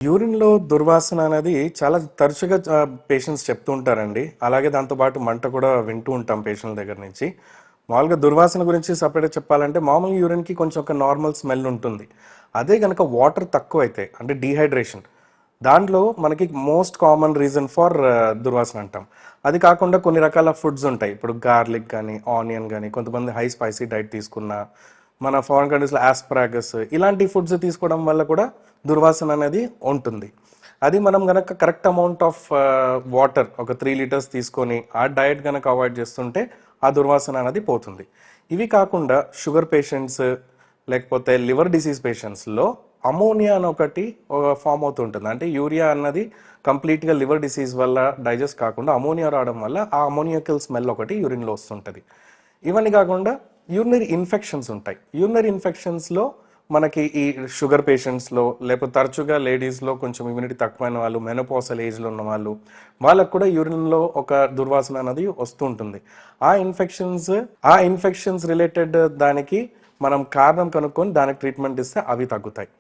యూరిన్‌లో దుర్వాసన అనేది చాలా తరచుగా పేషెంట్స్ చెప్తూ ఉంటారండి. అలాగే దాంతో పాటు మంట కూడా వింటూ ఉంటాం పేషెంట్ల దగ్గర నుంచి. మామూలుగా దుర్వాసన గురించి సెపరేట్‌గా చెప్పాలంటే మామూలు యూరిన్‌కి కొంచెం ఒక నార్మల్ స్మెల్ ఉంటుంది. అదే గనక వాటర్ తక్కువైతే అంటే డీహైడ్రేషన్ దాంట్లో మనకి మోస్ట్ కామన్ రీజన్ ఫర్ దుర్వాసన అంటాం. అది కాకుండా కొన్ని రకాల ఫుడ్స్ ఉంటాయి. ఇప్పుడు గార్లిక్ గానీ, ఆనియన్ గానీ, కొంతమంది హై స్పైసీ డైట్ తీసుకున్న, మన ఫారిన్ కంట్రీస్‌లో ఆస్పరాగస్ ఇలాంటి ఫుడ్స్ తీసుకోవడం వల్ల కూడా దుర్వాసన అనేది ఉంటుంది. అది మనం గనక కరెక్ట్ అమౌంట్ ఆఫ్ వాటర్ ఒక 3 లీటర్స్ తీసుకొని ఆ డయట్ గనక అవాయిడ్ చేస్తుంటే ఆ దుర్వాసన అనేది పోతుంది. ఇవి కాకుండా షుగర్ పేషెంట్స్ లేకపోతే లివర్ డిసీజ్ పేషెంట్స్‌లో అమోనియా అని ఒకటి ఫామ్ అవుతుంటుంది. అంటే యూరియా అన్నది కంప్లీట్‌గా లివర్ డిసీజ్ వల్ల డైజెస్ట్ కాకుండా అమోనియా రావడం వల్ల ఆ అమోనియాకల్ స్మెల్ ఒకటి యూరిన్‌లో వస్తుంటది. ఇవన్నీ కాకుండా యూరినరీ ఇన్ఫెక్షన్స్ ఉంటాయి. యూరినరీ ఇన్ఫెక్షన్స్‌లో మనకి ఈ షుగర్ పేషెంట్స్‌లో లేకపోతే తరచుగా లేడీస్‌లో కొంచెం ఇమ్యూనిటీ తక్కువైన వాళ్ళు, మెనోపాసల్ ఏజ్‌లో ఉన్న వాళ్ళు, వాళ్ళకి కూడా యూరిన్‌లో ఒక దుర్వాసన అనేది వస్తూ ఉంటుంది. ఆ ఇన్ఫెక్షన్స్ రిలేటెడ్ దానికి మనం కారణం కనుక్కొని దానికి ట్రీట్మెంట్ ఇస్తే అవి తగ్గుతాయి.